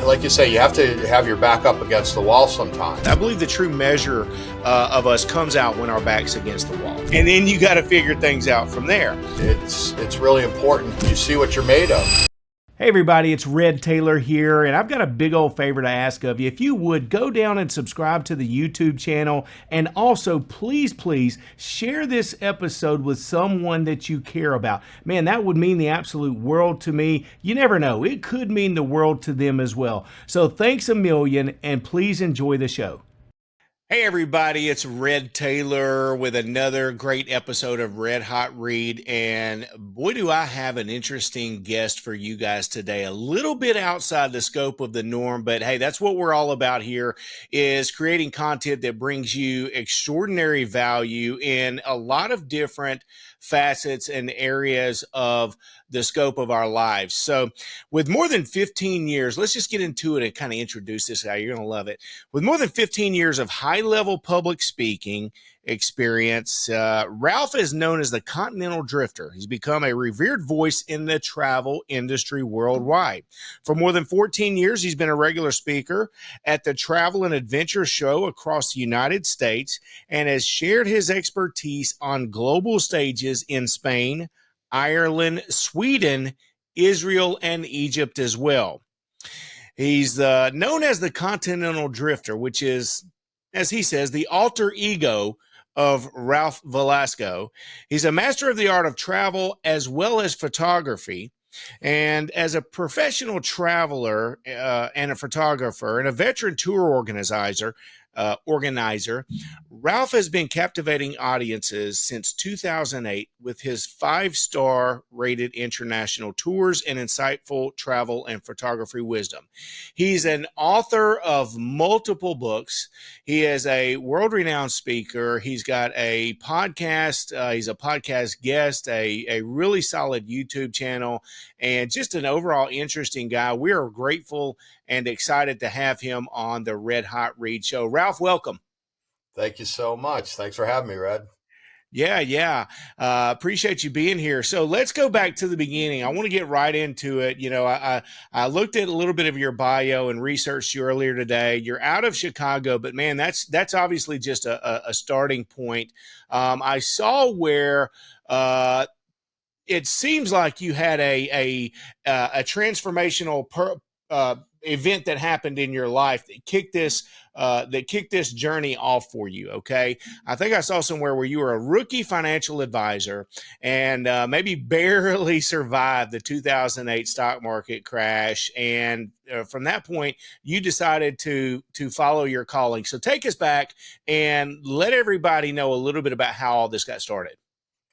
like you say, you have to have your back up against the wall sometimes. I believe the true measure of us comes out when our back's against the wall. And then you got to figure things out from there. It's really important. You see what you're made of. Hey everybody, it's Red Taylor here, and I've got a big old favor to ask of you. If you would, go down and subscribe to the YouTube channel, and also please share this episode with someone that you care about. Man, that would mean the absolute world to me. You never know, it could mean the world to them as well. So thanks a million, and please enjoy the show. Hey everybody, it's Red Taylor with another great episode of Red Hot Read, and boy do I have an interesting guest for you guys today. A little bit outside the scope of the norm, but hey, that's what we're all about here, is creating content that brings you extraordinary value in a lot of different facets and areas of the scope of our lives. So with more than 15 years, let's just get into it and kind of introduce this guy. You're going to love it. With more than 15 years of high-level public speaking experience, Ralph is known as the Continental Drifter. He's become a revered voice in the travel industry worldwide. For more than 14 years, he's been a regular speaker at the Travel and Adventure Show across the United States and has shared his expertise on global stages in Spain, Ireland, Sweden, Israel, and Egypt as well. He's known as the Continental Drifter, which is, as he says, the alter ego of Ralph Velasco. He's a master of the art of travel as well as photography. And as a professional traveler and a photographer and a veteran tour organizer, Ralph has been captivating audiences since 2008 with his 5-star rated international tours and insightful travel and photography wisdom. He's an author of multiple books. He is a world-renowned speaker. He's got a podcast. He's a podcast guest, a really solid YouTube channel, and just an overall interesting guy. We are grateful and excited to have him on the Red Hot Read Show. Ralph, welcome. Thank you so much. Thanks for having me, Red. Yeah. Appreciate you being here. So let's go back to the beginning. I want to get right into it. You know, I looked at a little bit of your bio and researched you earlier today. You're out of Chicago, but man, that's obviously just a starting point. I saw where it seems like you had a transformational event that happened in your life that kicked this journey off for you. Okay. I think I saw somewhere where you were a rookie financial advisor and maybe barely survived the 2008 stock market crash. And from that point, you decided to follow your calling. So take us back and let everybody know a little bit about how all this got started.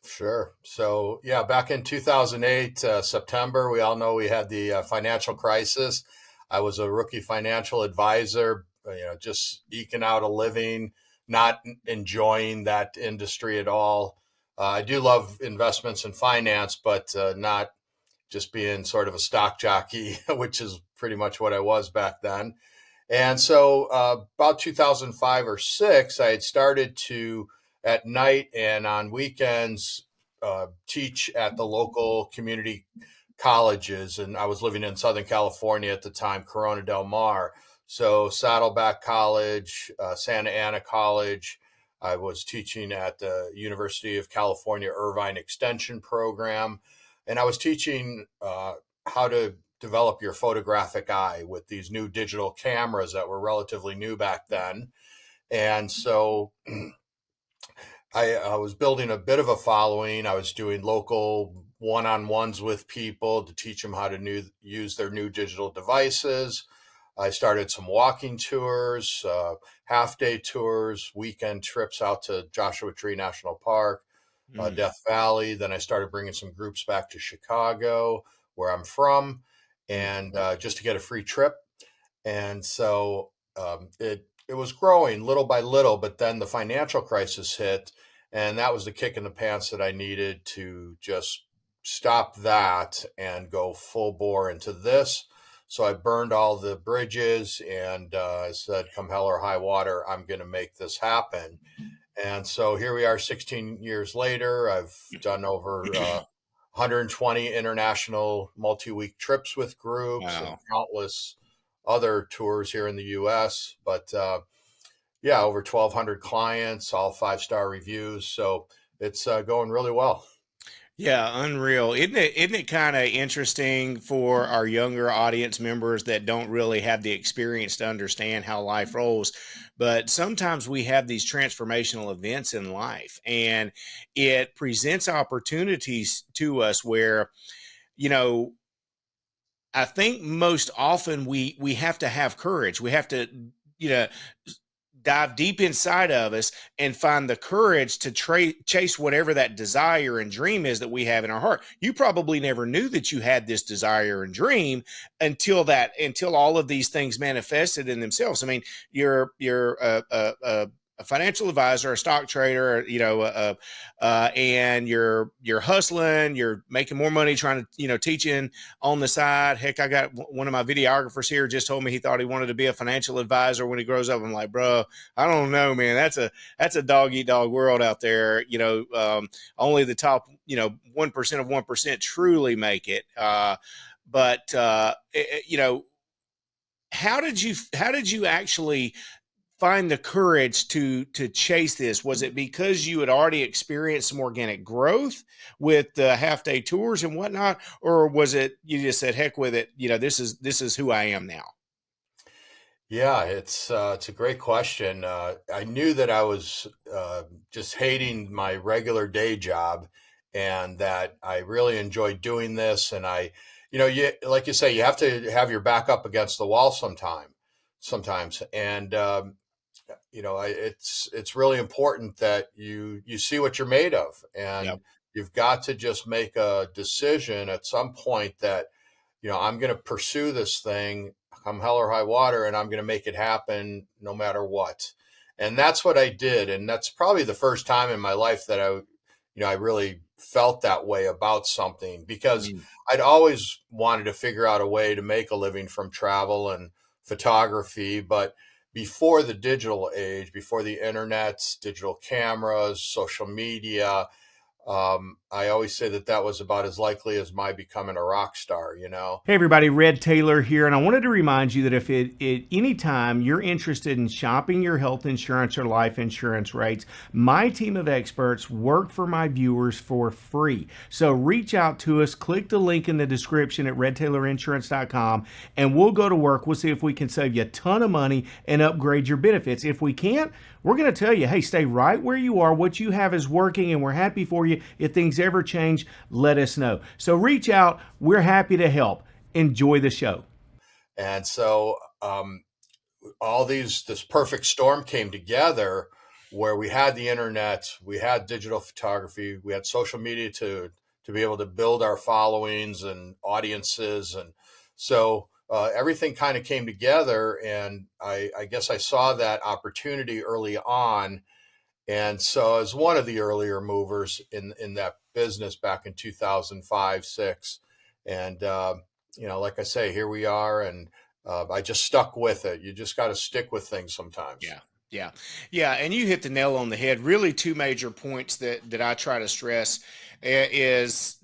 Sure. So yeah, back in 2008, September, we all know we had the financial crisis. I was a rookie financial advisor, just eking out a living, not enjoying that industry at all. I do love investments and finance, but not just being sort of a stock jockey, which is pretty much what I was back then. And so about 2005 or 6, I had started to, at night and on weekends, teach at the local community colleges. And I was living in Southern California at the time, Corona del Mar. So Saddleback College, Santa Ana College. I was teaching at the University of California Irvine Extension Program. And I was teaching how to develop your photographic eye with these new digital cameras that were relatively new back then. And so I was building a bit of a following. I was doing local one-on-ones with people to teach them how to use their new digital devices. I started some walking tours, half-day tours, weekend trips out to Joshua Tree National Park, Death Valley. Then I started bringing some groups back to Chicago, where I'm from, and just to get a free trip. And so it was growing little by little, but then the financial crisis hit, and that was the kick in the pants that I needed to just stop that and go full bore into this. So I burned all the bridges and I said, come hell or high water, I'm going to make this happen. And so here we are 16 years later. I've done over 120 international multi-week trips with groups and countless other tours here in the U.S. But yeah, over 1,200 clients, all 5-star reviews. So it's going really well. Yeah, unreal. Isn't it kind of interesting for our younger audience members that don't really have the experience to understand how life rolls? But sometimes we have these transformational events in life, and it presents opportunities to us where, you know, I think most often we have to have courage. We have to, you know, dive deep inside of us and find the courage to chase whatever that desire and dream is that we have in our heart. You probably never knew that you had this desire and dream until all of these things manifested in themselves. I mean, you're a financial advisor, a stock trader, and you're hustling, you're making more money trying to, teaching on the side. Heck, I got one of my videographers here just told me he thought he wanted to be a financial advisor when he grows up. I'm like, bro, I don't know, man. That's a dog eat dog world out there. Only the top, 1% of 1% truly make it. How did you actually find the courage to chase this? Was it because you had already experienced some organic growth with the half-day tours and whatnot, or was it you just said, heck with it, this is who I am now? Yeah, it's a great question. I knew that I was just hating my regular day job, and that I really enjoyed doing this. And like you say, you have to have your back up against the wall sometimes. And it's really important that you see what you're made of, and Yep. you've got to just make a decision at some point that I'm going to pursue this thing come hell or high water, and I'm going to make it happen no matter what. And that's what I did. And that's probably the first time in my life that I really felt that way about something, because Mm. I'd always wanted to figure out a way to make a living from travel and photography. But before the digital age, before the internet, digital cameras, social media, I always say that was about as likely as my becoming a rock star. Hey everybody, Red Taylor here, and I wanted to remind you that if at any time you're interested in shopping your health insurance or life insurance rates, my team of experts work for my viewers for free. So reach out to us, click the link in the description at redtailorinsurance.com, and we'll go to work. We'll see if we can save you a ton of money and upgrade your benefits. If we can't, we're going to tell you, hey, stay right where you are. What you have is working, and we're happy for you. If things ever change, let us know. So reach out. We're happy to help. Enjoy the show. And so this perfect storm came together, where we had the internet, we had digital photography, we had social media to be able to build our followings and audiences. And so everything kind of came together, and I guess I saw that opportunity early on. And so as one of the earlier movers in that business back in 2005, 6. And, like I say, here we are. And I just stuck with it. You just got to stick with things sometimes. Yeah. Yeah. Yeah. And you hit the nail on the head. Really, two major points that I try to stress is,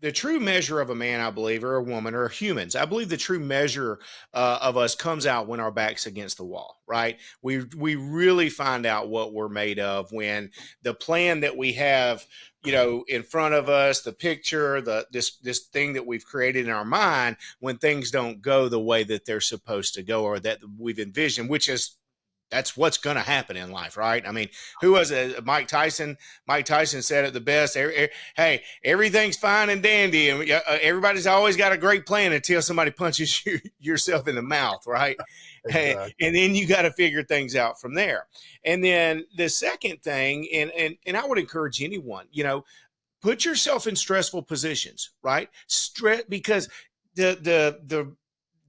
the true measure of a man, I believe, or a woman, or humans. I believe the true measure of us comes out when our back's against the wall, right? We really find out what we're made of when the plan that we have, in front of us, the picture, this thing that we've created in our mind, when things don't go the way that they're supposed to go, or that we've envisioned, that's what's going to happen in life, right? I mean, who was it? Mike Tyson? Mike Tyson said it the best. Hey, everything's fine and dandy, and everybody's always got a great plan until somebody punches yourself in the mouth, right? Exactly. And then you got to figure things out from there. And then the second thing, and I would encourage anyone, put yourself in stressful positions, right? Because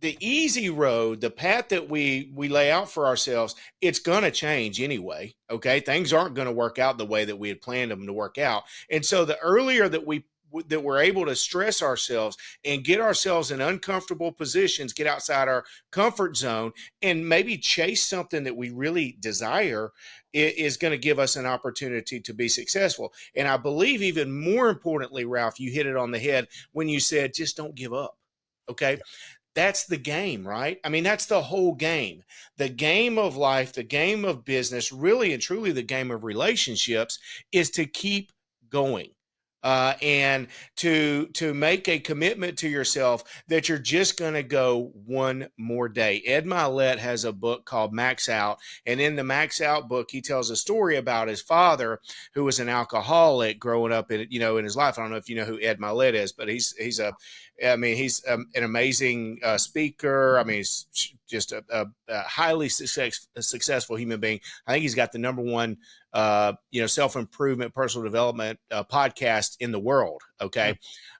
the easy road, the path that we lay out for ourselves, it's going to change anyway. Okay. Things aren't going to work out the way that we had planned them to work out. And so the earlier that we're able to stress ourselves and get ourselves in uncomfortable positions, get outside our comfort zone, and maybe chase something that we really desire, is going to give us an opportunity to be successful. And I believe even more importantly, Ralph, you hit it on the head when you said, just don't give up. Okay. that's the game, right? I mean, that's the whole game. The game of life, the game of business, really and truly the game of relationships is to keep going. And to make a commitment to yourself that you're just going to go one more day. Ed Milet has a book called Max Out, and in the Max Out book, he tells a story about his father, who was an alcoholic growing up in his life. I don't know if you know who Ed Milet is, but he's an amazing speaker. I mean, he's just a highly successful human being. I think he's got the number one self-improvement, personal development podcast in the world. Okay.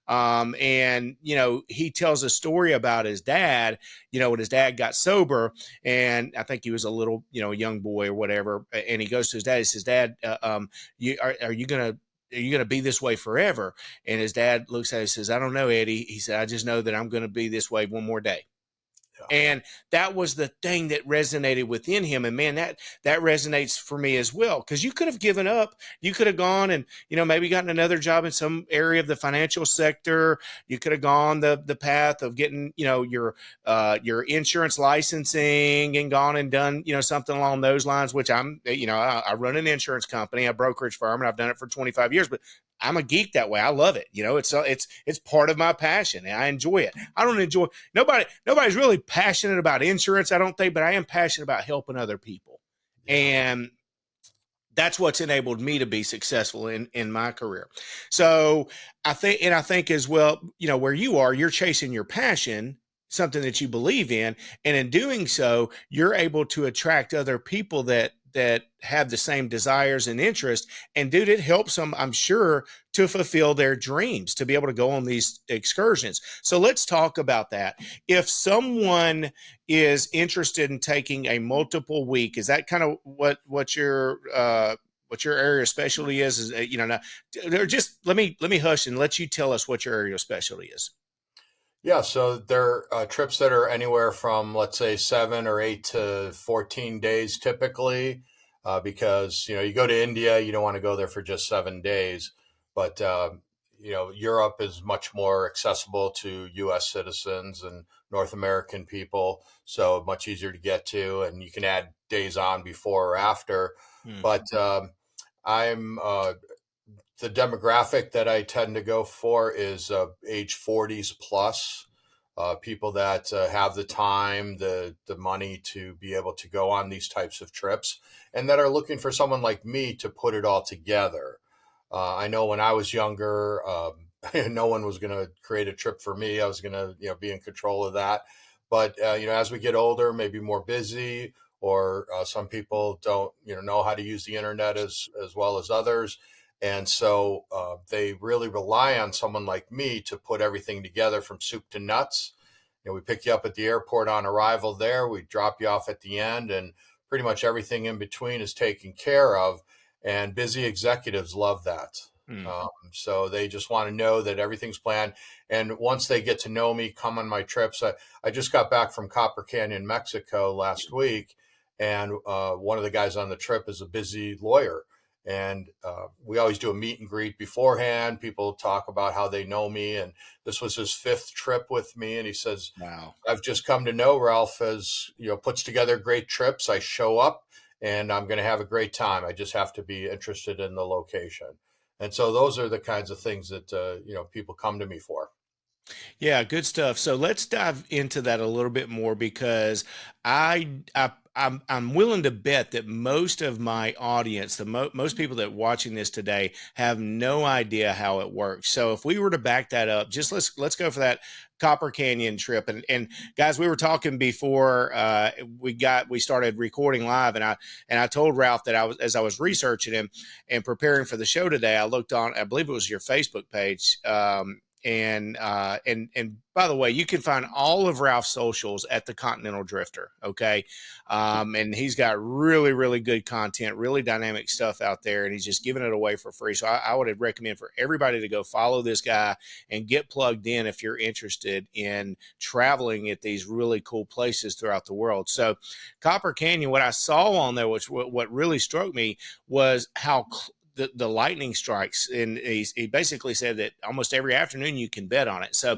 And, he tells a story about his dad, when his dad got sober, and I think he was a little, young boy or whatever. And he goes to his dad, he says, "Dad, are you going to be this way forever?" And his dad looks at him and says, "I don't know, Eddie." He said, "I just know that I'm going to be this way one more day." And that was the thing that resonated within him. And man, that resonates for me as well. Because you could have given up. You could have gone and, maybe gotten another job in some area of the financial sector. You could have gone the path of getting, your insurance licensing and gone and done, something along those lines, which I run an insurance company, a brokerage firm, and I've done it for 25 years. But I'm a geek that way. I love it. It's part of my passion, and I enjoy it. I don't enjoy nobody's really passionate about insurance, I don't think, but I am passionate about helping other people. Yeah. And that's what's enabled me to be successful in my career. So I think as well, where you are, you're chasing your passion, something that you believe in. And in doing so, you're able to attract other people that have the same desires and interests. And dude, it helps them, I'm sure, to fulfill their dreams, to be able to go on these excursions. So let's talk about that. If someone is interested in taking a multiple week, is that kind of what your area of specialty is? Just let me hush and let you tell us what your area of specialty is. Yeah, so there are trips that are anywhere from, let's say, 7 or 8 to 14 days typically, because, you go to India, you don't want to go there for just 7 days. But, Europe is much more accessible to U.S. citizens and North American people, so much easier to get to, and you can add days on before or after. But I'm the demographic that I tend to go for is age 40s plus, people that have the time, the money to be able to go on these types of trips, and that are looking for someone like me to put it all together. I know when I was younger, no one was going to create a trip for me. I was going to, be in control of that. But, as we get older, maybe more busy, or some people don't, know how to use the internet as well as others. And so they really rely on someone like me to put everything together from soup to nuts. We pick you up at the airport on arrival there. We drop you off at the end, and pretty much everything in between is taken care of. And busy executives love that. So they just want to know that everything's planned. And once they get to know me, come on my trips. I just got back from Copper Canyon, Mexico last week. And one of the guys on the trip is a busy lawyer. And we always do a meet and greet beforehand. People talk about how they know me. And this was his 5th trip with me. And he says, "Wow, I've just come to know Ralph as, puts together great trips. I show up and I'm going to have a great time. I just have to be interested in the location." And so those are the kinds of things that, people come to me for. Yeah, good stuff. So let's dive into that a little bit more, because I'm willing to bet that most of my audience, most people that are watching this today, have no idea how it works. So if we were to back that up, just let's go for that Copper Canyon trip. And guys, we were talking before we started recording live, and I told Ralph that as I was researching him and preparing for the show today, I looked on, I believe it was your Facebook page. And by the way, you can find all of Ralph's socials at the Continental Drifter. Okay. And he's got really, really good content, really dynamic stuff out there, and he's just giving it away for free. So I would recommend for everybody to go follow this guy and get plugged in if you're interested in traveling at these really cool places throughout the world. So Copper Canyon, what I saw on there, which what really struck me, was how the lightning strikes, and he basically said that almost every afternoon you can bet on it. So,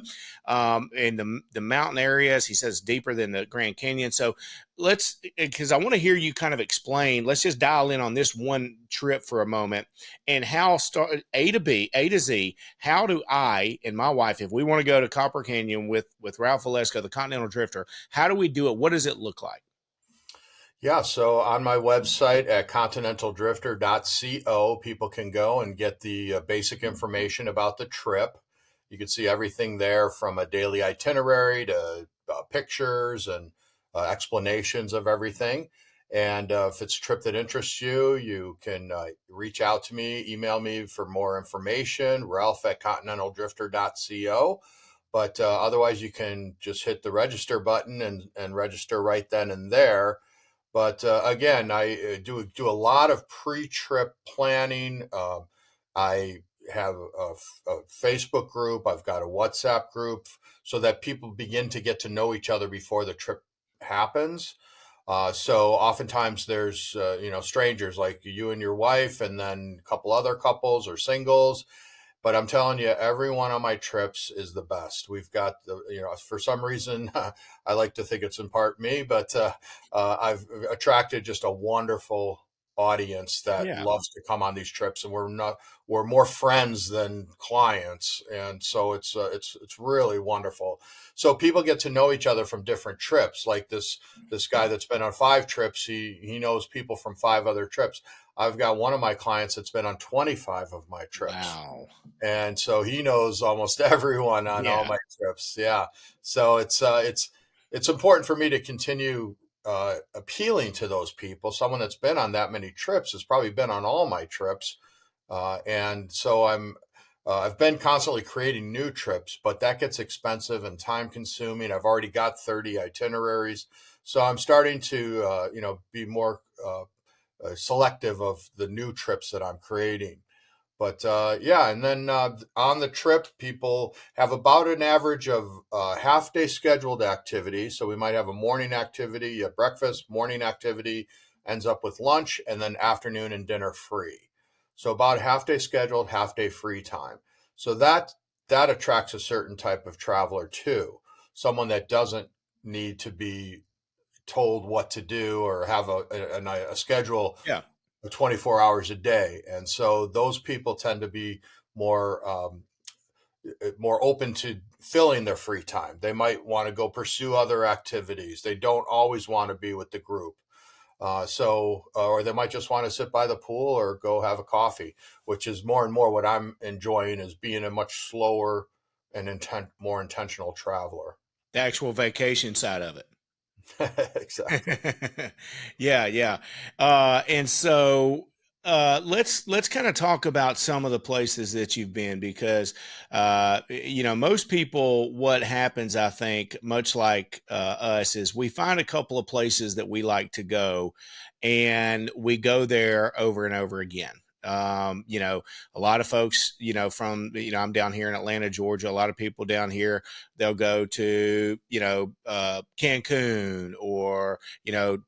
in the mountain areas, he says deeper than the Grand Canyon. So because I want to hear you kind of explain. Let's just dial in on this one trip for a moment, and how start A to Z. How do I and my wife, if we want to go to Copper Canyon with Ralph Velasco, the Continental Drifter, how do we do it? What does it look like? Yeah, so on my website at continentaldrifter.co, people can go and get the basic information about the trip. You can see everything there from a daily itinerary to pictures and explanations of everything. And if it's a trip that interests you, you can reach out to me, email me for more information, Ralph at continentaldrifter.co. But otherwise, you can just hit the register button and register right then and there. But again, I do a lot of pre-trip planning. I have a Facebook group. I've got a WhatsApp group so that people begin to get to know each other before the trip happens. So oftentimes there's strangers like you and your wife, and then a couple other couples or singles. But I'm telling you, every one of my trips is the best. We've got for some reason, I like to think it's in part me, but I've attracted just a wonderful audience that Yeah. loves to come on these trips, and we're more friends than clients, and so it's really wonderful. So people get to know each other from different trips. Like this guy that's been on 5 trips, he knows people from 5 other trips. I've got one of my clients that's been on 25 of my trips. Wow. And so he knows almost everyone on all Yeah. my trips. Yeah. So it's important for me to continue appealing to those people. Someone that's been on that many trips has probably been on all my trips. And so I've been constantly creating new trips, but that gets expensive and time consuming. I've already got 30 itineraries. So I'm starting to, be more selective of the new trips that I'm creating. But yeah, and then on the trip, people have about an average of half day scheduled activity. So we might have a morning activity, a breakfast, morning activity, ends up with lunch, and then afternoon and dinner free. So about half day scheduled, half day free time. So that attracts a certain type of traveler too, someone that doesn't need to be told what to do or have a schedule Yeah. 24 hours a day. And so those people tend to be more open to filling their free time. They might want to go pursue other activities. They don't always want to be with the group. Or they might just want to sit by the pool or go have a coffee, which is more and more what I'm enjoying, is being a much slower and more intentional traveler. The actual vacation side of it. Exactly. Yeah, yeah. And so let's kind of talk about some of the places that you've been, because most people, what happens, I think, much like us, is we find a couple of places that we like to go, and we go there over and over again. A lot of folks, from, I'm down here in Atlanta, Georgia. A lot of people down here, they'll go to, Cancun, or,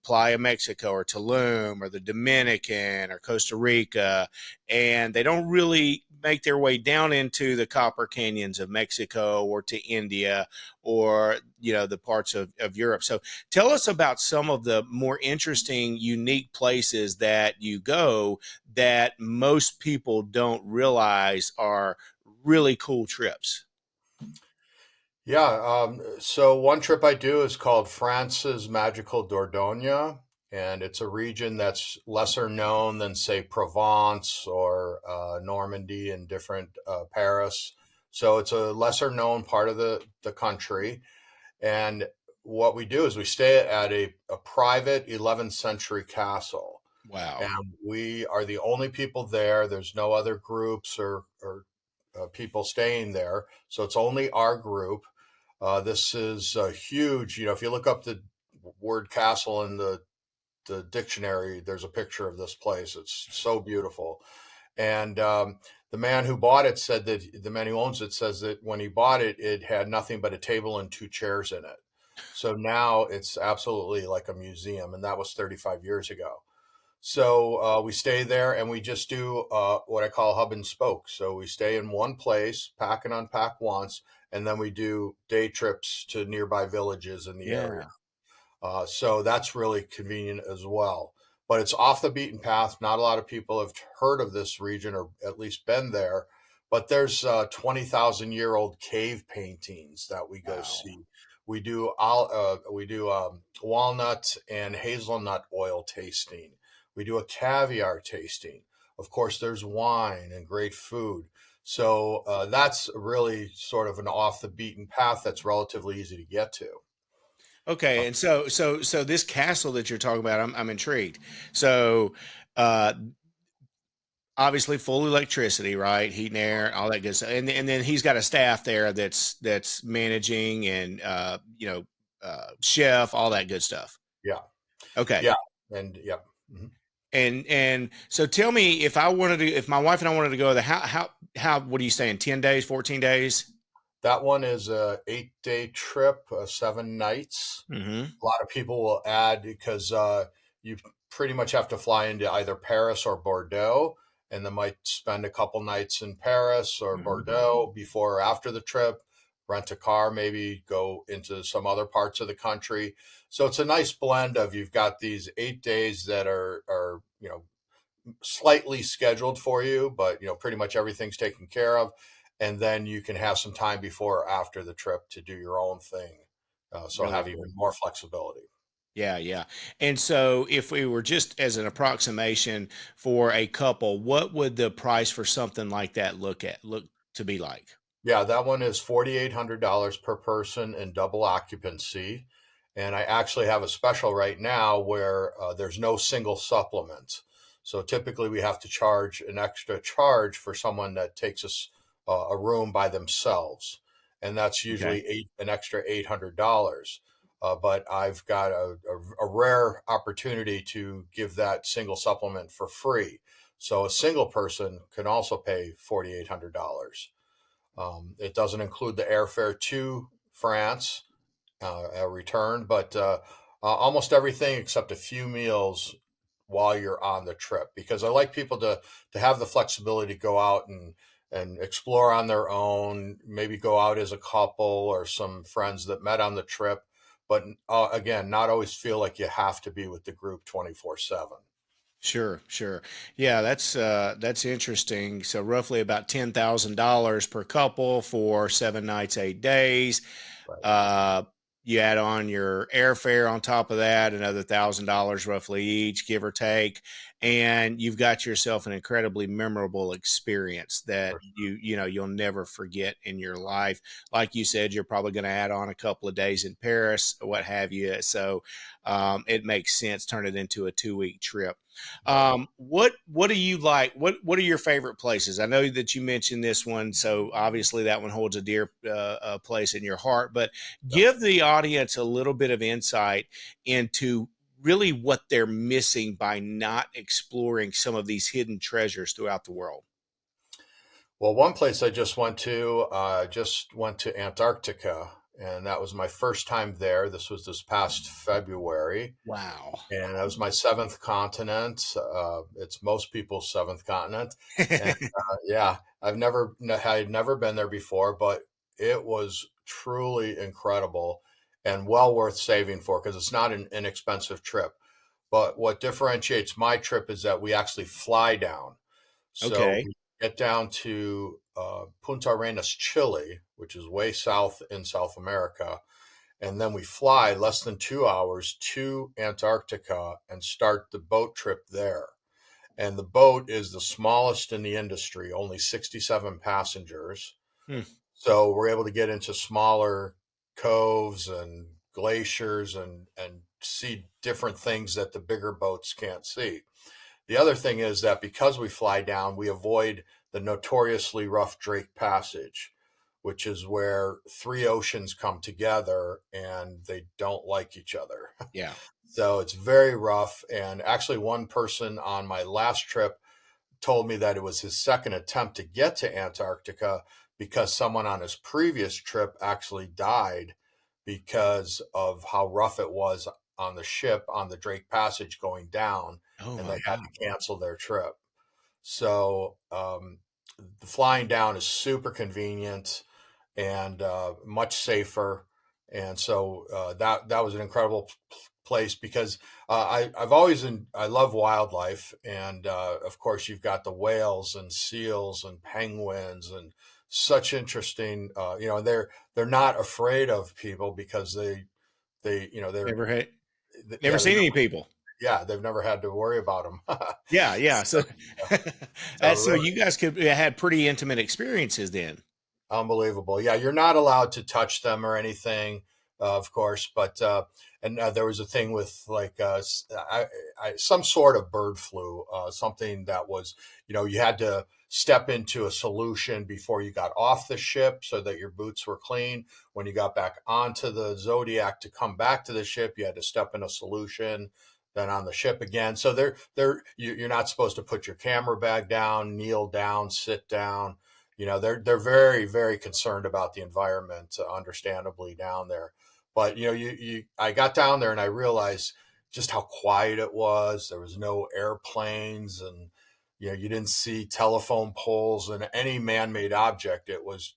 Playa Mexico, or Tulum, or the Dominican, or Costa Rica. And they don't really make their way down into the copper canyons of Mexico, or to India, or, the parts of Europe. So tell us about some of the more interesting, unique places that you go that most people don't realize are really cool trips. Yeah. So one trip I do is called France's Magical Dordogne, and it's a region that's lesser known than, say, Provence or Normandy and different Paris. So it's a lesser known part of the country. And what we do is we stay at a private 11th century castle. Wow. And we are the only people there. There's no other groups or people staying there. So it's only our group. This is huge. If you look up the word castle in the dictionary, there's a picture of this place. It's so beautiful. And the man who bought it said that the man who owns it says that when he bought it, it had nothing but a table and 2 chairs in it. So now it's absolutely like a museum. And that was 35 years ago. So we stay there and we just do what I call hub and spoke. So we stay in one place, pack and unpack once, and then we do day trips to nearby villages in the area. Yeah. So that's really convenient as well. But it's off the beaten path. Not a lot of people have heard of this region or at least been there. But there's 20,000-year-old cave paintings that we go Wow. see. We do walnut and hazelnut oil tasting. We do a caviar tasting. Of course, there's wine and great food. So that's really sort of an off the beaten path that's relatively easy to get to. Okay, and so this castle that you're talking about, I'm intrigued. So, uh, obviously full electricity, right? Heat and air, all that good stuff, and then he's got a staff there that's managing and chef, all that good stuff. Yeah. Okay, Yeah. And yeah. Mhm. and so tell me if my wife and I wanted to go there, how what are you saying? 10 days, 14 days? That one is a 8-day trip, 7 nights. Mm-hmm. A lot of people will add because you pretty much have to fly into either Paris or Bordeaux, and then might spend a couple nights in Paris or Mm-hmm. Bordeaux before or after the trip. Rent a car, maybe go into some other parts of the country. So it's a nice blend of you've got these 8 days that are slightly scheduled for you, but pretty much everything's taken care of, and then you can have some time before or after the trip to do your own thing. So Really have cool. even more flexibility. Yeah, yeah. And so if we were just as an approximation for a couple, what would the price for something like that look to be like? Yeah, that one is $4,800 per person in double occupancy. And I actually have a special right now where there's no single supplement. So typically we have to charge an extra charge for someone that takes us a room by themselves. And that's Okay. usually an extra $800. But I've got a rare opportunity to give that single supplement for free. So a single person can also pay $4,800. It doesn't include the airfare to France, a return, but almost everything except a few meals while you're on the trip. Because I like people to have the flexibility to go out and explore on their own, maybe go out as a couple or some friends that met on the trip. But again, not always feel like you have to be with the group 24/7. Sure, sure. Yeah, that's interesting. So roughly about $10,000 per couple for 7 nights, 8 days. Right. Uh, you add on your airfare on top of that, another $1,000 roughly each, give or take, and you've got yourself an incredibly memorable experience that For sure. you'll never forget in your life. Like you said, you're probably going to add on a couple of days in Paris, what have you. So it makes sense. Turn it into a 2 week trip. Right. What do you like? What are your favorite places? I know that you mentioned this one, so obviously that one holds a dear place in your heart. But Yeah. give the audience a little bit of insight into really what they're missing by not exploring some of these hidden treasures throughout the world. Well, one place I just went to Antarctica, and that was my first time there. This was this past February, Wow. and that was my seventh continent. It's most people's seventh continent, and yeah, I had never been there before, but it was truly incredible and well worth saving for because it's not an inexpensive trip. But what differentiates my trip is that we actually fly down. So Okay. we get down to Punta Arenas, Chile, which is way south in South America. And then we fly less than 2 hours to Antarctica and start the boat trip there. And the boat is the smallest in the industry, only 67 passengers. Hmm. So we're able to get into smaller coves and glaciers and see different things that the bigger boats can't see. The other thing is that because we fly down, we avoid the notoriously rough Drake Passage, which is where three oceans come together and they don't like each other. Yeah. So it's very rough. And actually, one person on my last trip told me that it was his second attempt to get to Antarctica because someone on his previous trip actually died because of how rough it was on the ship on the Drake Passage going down, Oh and my they had God. to cancel their trip. So the flying down is super convenient and much safer. And so that was an incredible place because I love wildlife, and of course you've got the whales and seals and penguins and such interesting, they're not afraid of people because they you know they're Never had, never yeah seen any people. they've never had to worry about them. Yeah, yeah. so, So, so so really you guys could had pretty intimate experiences then. unbelievable. Yeah, you're not allowed to touch them or anything, of course, but and there was a thing with like some sort of bird flu, something that was, you had to step into a solution before you got off the ship so that your boots were clean. When you got back onto the Zodiac to come back to the ship, you had to step in a solution. Then on the ship again. So you're not supposed to put your camera bag down, kneel down, sit down. They're very, very concerned about the environment, understandably down there. But I got down there and I realized just how quiet it was. There was no airplanes, and you didn't see telephone poles and any man-made object. It was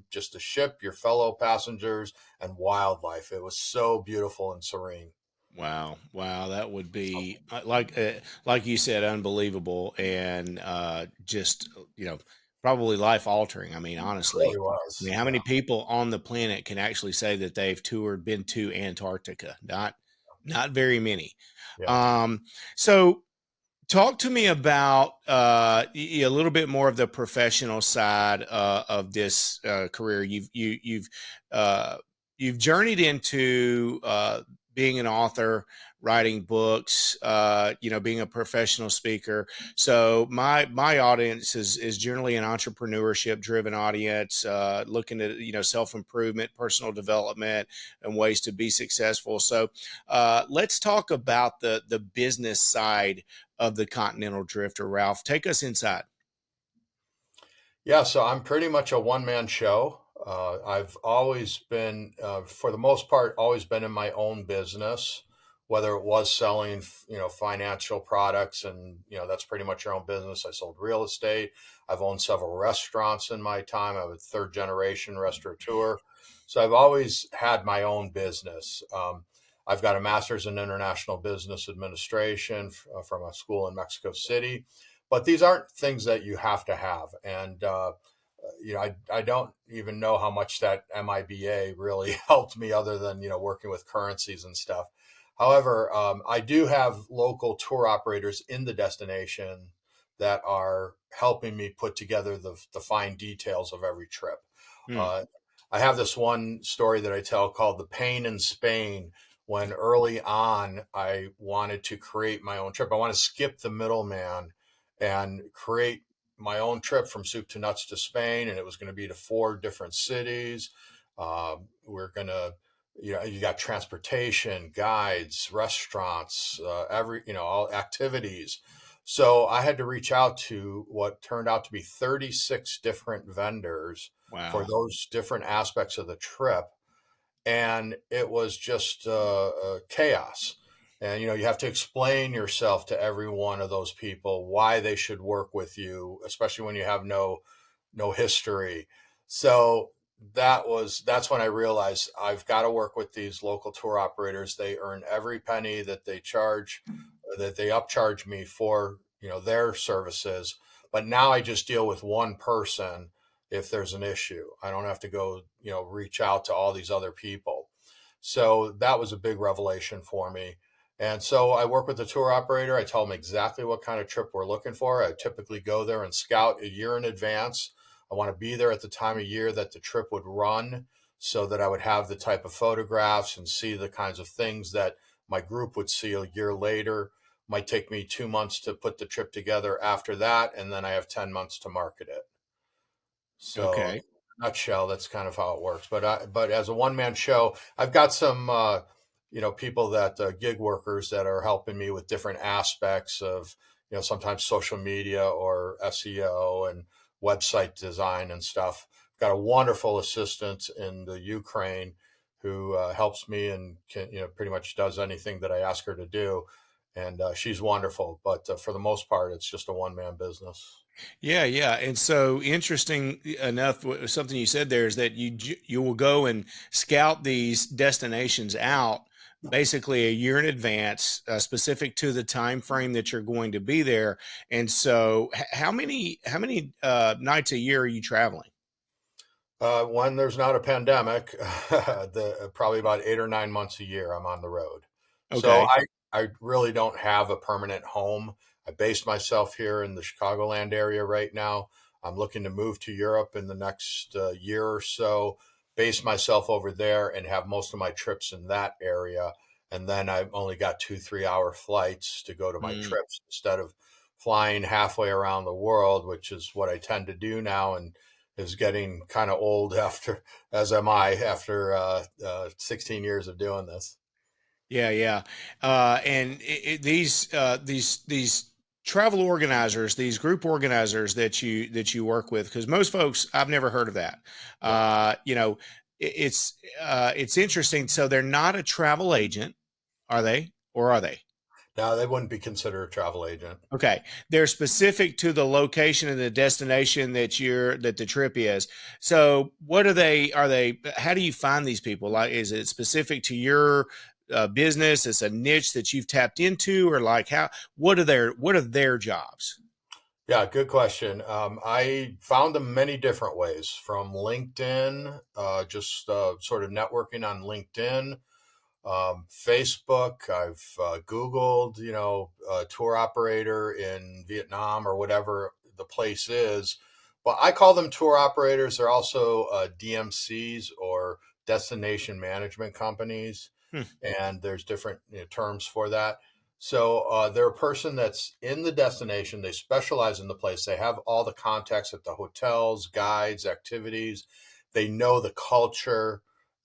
just the ship, your fellow passengers, and wildlife. It was so beautiful and serene. Wow, wow, that would be like you said, unbelievable, and just probably life altering. I mean, It honestly, really I was. mean, how Yeah, many people on the planet can actually say that they've been to Antarctica? Not very many. yeah. Um, so talk to me about a little bit more of the professional side of this career. Uh, you've journeyed into being an author, writing books, being a professional speaker. So my audience is generally an entrepreneurship driven audience, looking at self improvement, personal development, and ways to be successful. So let's talk about the business side of the Continental Drifter. Ralph, take us inside. Yeah, so I'm pretty much a one-man show. I've always been, for the most part, always been in my own business, whether it was selling, financial products, and that's pretty much your own business. I sold real estate. I've owned several restaurants in my time. I'm a third generation restaurateur, so I've always had my own business. I've got a master's in international business administration from a school in Mexico City, but these aren't things that you have to have. And I don't even know how much that MIBA really helped me, other than working with currencies and stuff. However, I do have local tour operators in the destination that are helping me put together the fine details of every trip. Hmm. Uh, I have this one story that I tell called "The Pain in Spain." When early on I wanted to create my own trip, I want to skip the middleman and create my own trip from soup to nuts to Spain. And it was going to be to 4 different cities. We're going to, you got transportation, guides, restaurants, all activities. So I had to reach out to what turned out to be 36 different vendors for Wow. those different aspects of the trip, and it was just chaos. And you have to explain yourself to every one of those people why they should work with you, especially when you have no history. So that's when I realized I've got to work with these local tour operators. They earn every penny that they charge, that they upcharge me for, their services. But now I just deal with one person if there's an issue. I don't have to go, reach out to all these other people. So that was a big revelation for me. And so I work with the tour operator. I tell them exactly what kind of trip we're looking for. I typically go there and scout a year in advance. I want to be there at the time of year that the trip would run, so that I would have the type of photographs and see the kinds of things that my group would see a year later. Might take me 2 months to put the trip together after that, and then I have 10 months to market it. So, Okay. in a nutshell, that's kind of how it works. But as a one-man show, I've got some people that gig workers that are helping me with different aspects of sometimes social media or SEO and website design and stuff. Got a wonderful assistant in the Ukraine who helps me and can, pretty much does anything that I ask her to do. And she's wonderful. But for the most part, it's just a one-man business. Yeah, yeah. And so interesting enough, something you said there is that you will go and scout these destinations out basically a year in advance, specific to the time frame that you're going to be there. And so, how many nights a year are you traveling? When there's not a pandemic, probably about 8 or 9 months a year, I'm on the road. So Okay. I really don't have a permanent home. I based myself here in the Chicagoland area right now. I'm looking to move to Europe in the next year or so, base myself over there and have most of my trips in that area. And then I've only got 2 3 hour flights to go to my Mm. trips instead of flying halfway around the world, which is what I tend to do now. And is getting kind of old after, as am I, after 16 years of doing this. Yeah, yeah. And these travel organizers, these group organizers that you work with, because most folks I've never heard of that. Yeah. It's interesting. So they're not a travel agent, are they? Or are they? Now, they wouldn't be considered a travel agent. Okay. They're specific to the location and the destination that the trip is. So what are they, how do you find these people? Like, is it specific to your business? It's a niche that you've tapped into, or like what are their jobs? Yeah, good question. I found them many different ways from LinkedIn, just sort of networking on LinkedIn, Facebook. I've Googled, a tour operator in Vietnam or whatever the place is. But I call them tour operators. They're also DMCs or destination management companies. Hmm. And there's different terms for that. So they're a person that's in the destination. They specialize in the place. They have all the contacts at the hotels, guides, activities. They know the culture,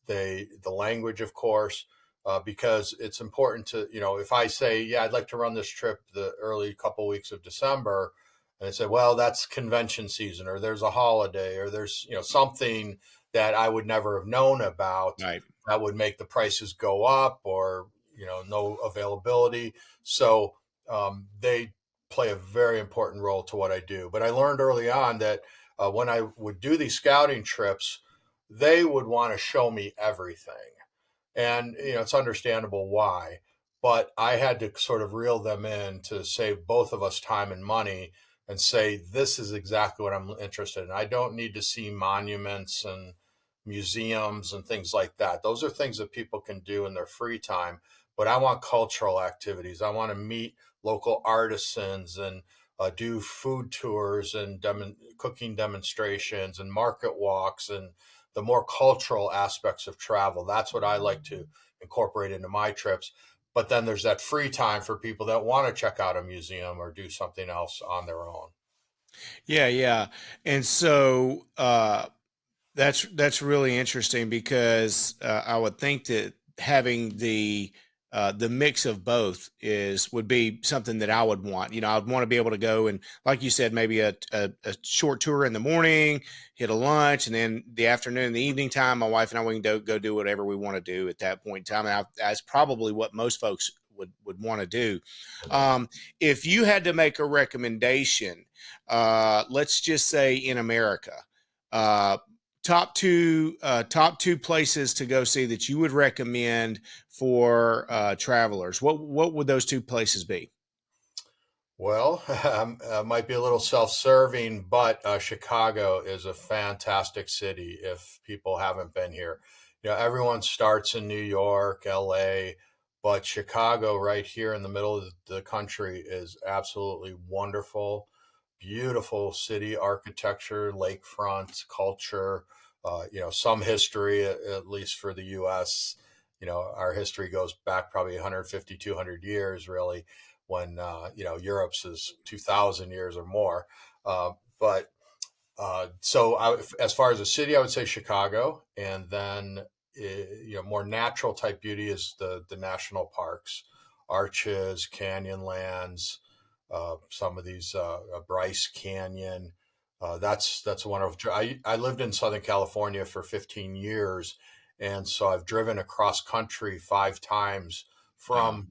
the language, of course, because it's important to, if I say, yeah, I'd like to run this trip the early couple weeks of December, and they say, well, that's convention season, or there's a holiday, or there's, something that I would never have known about Right. that would make the prices go up, or, no availability. So they play a very important role to what I do. But I learned early on that when I would do these scouting trips, they would want to show me everything. And, it's understandable why, but I had to sort of reel them in to save both of us time and money and say, this is exactly what I'm interested in. I don't need to see monuments and museums and things like that. Those are things that people can do in their free time, but I want cultural activities. I want to meet local artisans and do food tours and cooking demonstrations and market walks and the more cultural aspects of travel. That's what I like to incorporate into my trips. But then there's that free time for people that want to check out a museum or do something else on their own. Yeah, yeah. And so that's really interesting because I would think that having the mix of both is would be something that I would want. I'd want to be able to go and, like you said, maybe a short tour in the morning, hit a lunch, and then the afternoon, the evening time, my wife and I, we can go do whatever we want to do at that point in time. And that's probably what most folks would want to do. Um, if you had to make a recommendation, let's just say in America, uh, top two places to go see that you would recommend for travelers, what would those two places be? Well, might be a little self-serving, but Chicago is a fantastic city if people haven't been here. Everyone starts in New York, LA, but Chicago, right here in the middle of the country, is absolutely wonderful. Beautiful city architecture, lakefront culture, some history, at least for the U.S. Our history goes back probably 150, 200 years, really, when Europe's is 2,000 years or more. But so as far as a city, I would say Chicago, and then more natural type beauty is the national parks, Arches, Canyonlands, some of these Bryce Canyon. That's one of I lived in Southern California for 15 years, And so I've driven across country 5 times Wow.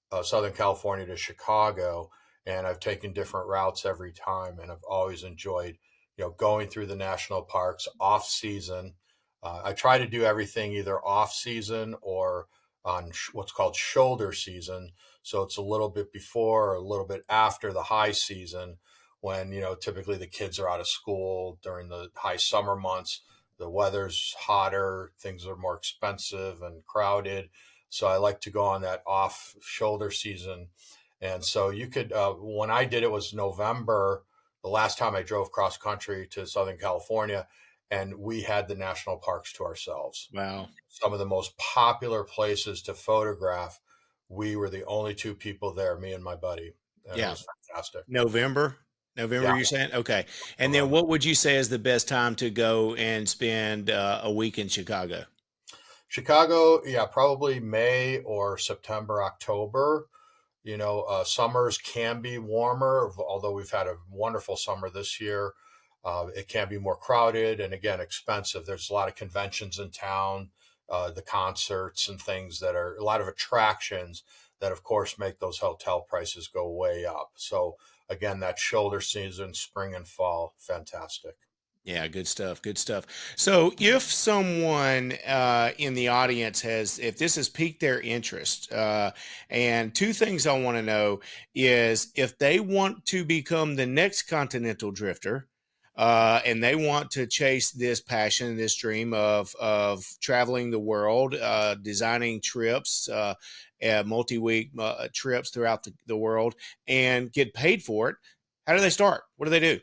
from Southern California to Chicago, and I've taken different routes every time, and I've always enjoyed, going through the national parks off season. I try to do everything either off season or on what's called shoulder season, so it's a little bit before or a little bit after the high season, when typically the kids are out of school during the high summer months. The weather's hotter, things are more expensive and crowded, so I like to go on that off shoulder season. And so you could, when I did it was November, the last time I drove cross country to Southern California, and we had the national parks to ourselves. Wow. Some of the most popular places to photograph. We were the only two people there, me and my buddy, and it Yeah. was fantastic. November. November, Yeah, you're saying? Okay. And then November. what would you say is the best time to go and spend a week in Chicago? Chicago, yeah, probably May or September, October. Summers can be warmer, although we've had a wonderful summer this year. It can be more crowded and, again, expensive. There's a lot of conventions in town, the concerts and things that are a lot of attractions that, of course, make those hotel prices go way up. So, again, that shoulder season, spring and fall, fantastic. Yeah, good stuff. Good stuff. So, if someone in the audience if this has piqued their interest, and two things I want to know is if they want to become the next Continental Drifter, and they want to chase this passion, this dream of traveling the world, designing trips, multi-week trips throughout the world, and get paid for it. How do they start? What do they do?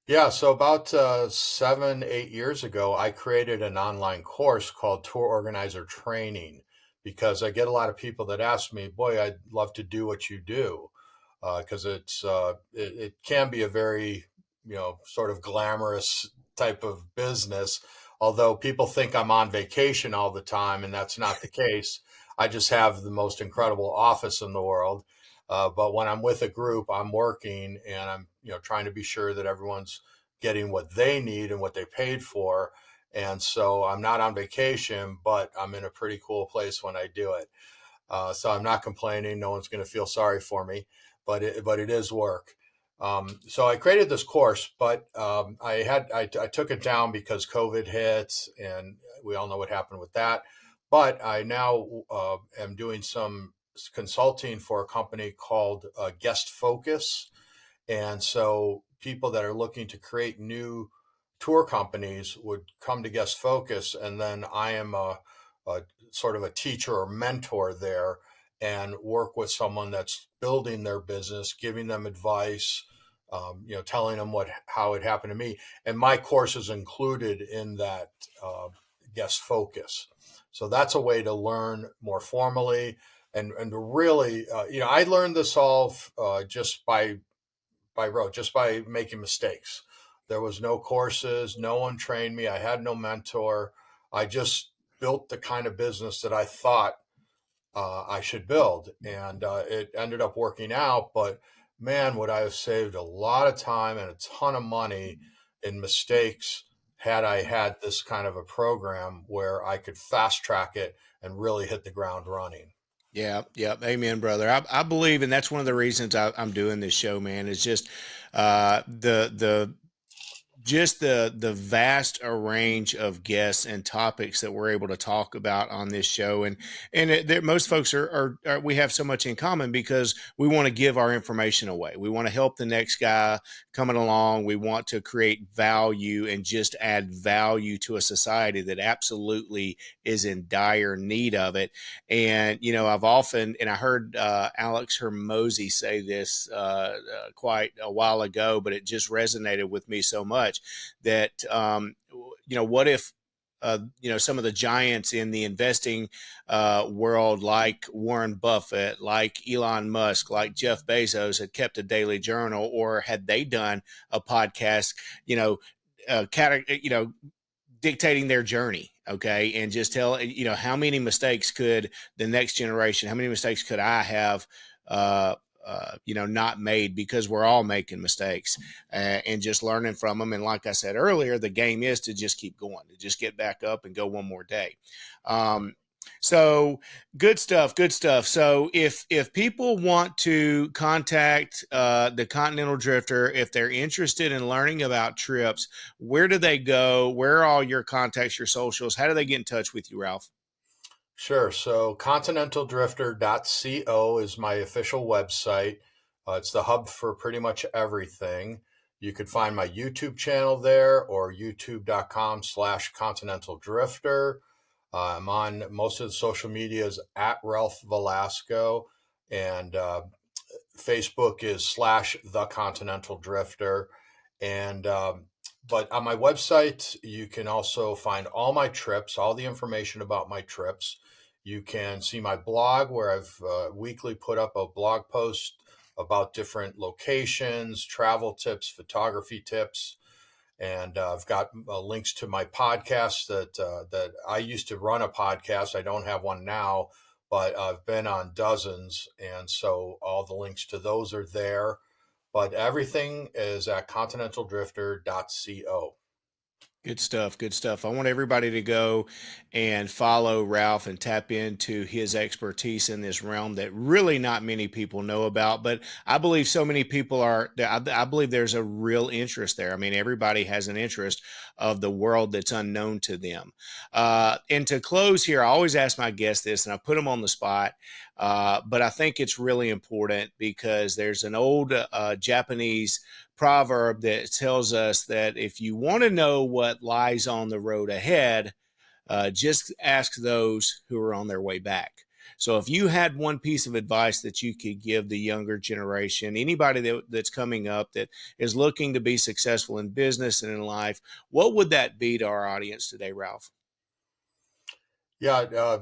Yeah, so about 7, 8 years ago, I created an online course called Tour Organizer Training, because I get a lot of people that ask me, "Boy, I'd love to do what you do," because it can be a very sort of glamorous type of business. Although people think I'm on vacation all the time, and that's not the case. I just have the most incredible office in the world. But when I'm with a group, I'm working, and I'm trying to be sure that everyone's getting what they need and what they paid for. And so I'm not on vacation, but I'm in a pretty cool place when I do it. So I'm not complaining. No one's going to feel sorry for me, but it is work. So I created this course, but I took it down because COVID hit, and we all know what happened with that. But I now am doing some consulting for a company called Guest Focus, and so people that are looking to create new tour companies would come to Guest Focus, and then I am a sort of a teacher or mentor there, and work with someone that's building their business, giving them advice, telling them how it happened to me. And my course is included in that Guest Focus. So that's a way to learn more formally, and really, I learned this all just by rote, just by making mistakes. There was no courses, no one trained me. I had no mentor. I just built the kind of business that I thought I should build, and it ended up working out. But man, would I have saved a lot of time and a ton of money in mistakes had I had this kind of a program where I could fast track it and really hit the ground running. Yeah, yeah, amen, brother. I believe, and that's one of the reasons I'm doing this show, man. Is just the just the vast range of guests and topics that we're able to talk about on this show, and most folks are we have so much in common because we want to give our information away. We want to help the next guy coming along. We want to create value and just add value to a society that absolutely is in dire need of it. And I've often, and I heard Alex Hermosi say this quite a while ago, but it just resonated with me so much that what if some of the giants in the investing world, like Warren Buffett, like Elon Musk, like Jeff Bezos, had kept a daily journal, or had they done a podcast, dictating their journey, okay, and just tell how many mistakes could the next generation, how many mistakes could I have not made, because we're all making mistakes and just learning from them. And like I said earlier, the game is to just keep going, to just get back up and go one more day. So good stuff, good stuff. So if people want to contact the Continental Drifter, if they're interested in learning about trips, where do they go? Where are all your contacts, your socials? How do they get in touch with you, Ralph? Sure. So continentaldrifter.co is my official website. It's the hub for pretty much everything. You could find my YouTube channel there, or youtube.com/Continental Drifter. I'm on most of the social medias at Ralph Velasco, and Facebook is /The Continental Drifter. And but on my website, you can also find all my trips, all the information about my trips. You can see my blog, where I've weekly put up a blog post about different locations, travel tips, photography tips. And I've got links to my podcast that I used to run a podcast. I don't have one now, but I've been on dozens. And so all the links to those are there. But everything is at continentaldrifter.co. Good stuff. Good stuff. I want everybody to go and follow Ralph and tap into his expertise in this realm that really not many people know about. But I believe so many people are, I believe there's a real interest there. I mean, everybody has an interest of the world that's unknown to them. And to close here, I always ask my guests this, and I put them on the spot. But I think it's really important, because there's an old Japanese proverb that tells us that if you want to know what lies on the road ahead, just ask those who are on their way back. So if you had one piece of advice that you could give the younger generation, anybody that's coming up that is looking to be successful in business and in life, what would that be to our audience today, Ralph? Yeah,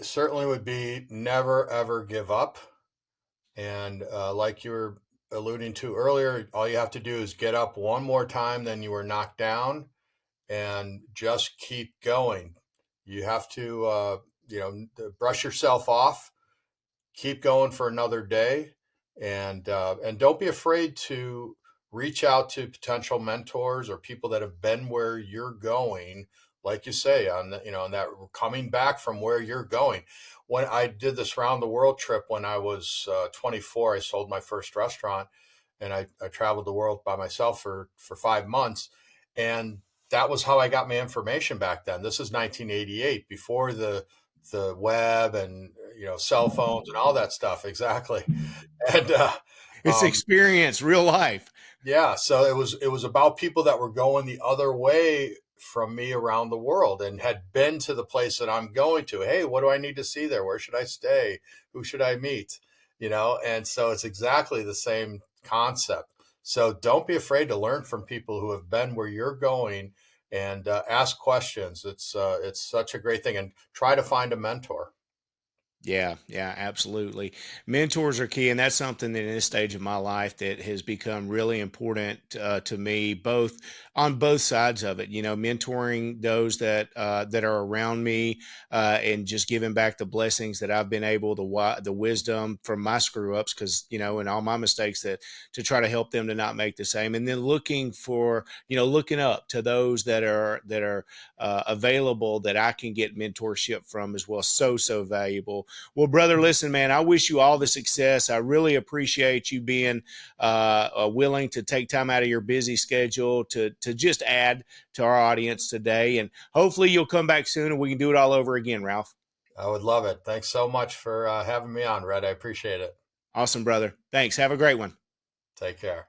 certainly would be never, ever give up. And like you were alluding to earlier, all you have to do is get up one more time than you were knocked down, and just keep going. You have to, brush yourself off, keep going for another day, and don't be afraid to reach out to potential mentors or people that have been where you're going. Like you say, on that coming back from where you're going. When I did this round the world trip when I was 24, I sold my first restaurant, and I traveled the world by myself for 5 months, and that was how I got my information back then. This is 1988, before the web and cell phones and all that stuff. Exactly. And It's um, experience, real life. yeah, so it was about people that were going the other way from me around the world and had been to the place that I'm going to. Hey, what do I need to see there? Where should I stay? Who should I meet? And so it's exactly the same concept. So don't be afraid to learn from people who have been where you're going, and ask questions. It's such a great thing, and try to find a mentor. Yeah, yeah, absolutely. Mentors are key, and that's something that in this stage of my life that has become really important to me, both on both sides of it. Mentoring those that are around me, and just giving back the blessings that I've been able to, the wisdom from my screw ups, because and all my mistakes, that to try to help them to not make the same, and then looking up to those that are available, that I can get mentorship from as well. So valuable. Well, brother, listen, man, I wish you all the success. I really appreciate you being willing to take time out of your busy schedule to just add to our audience today. And hopefully you'll come back soon and we can do it all over again, Ralph. I would love it. Thanks so much for having me on, Red. I appreciate it. Awesome, brother. Thanks. Have a great one. Take care.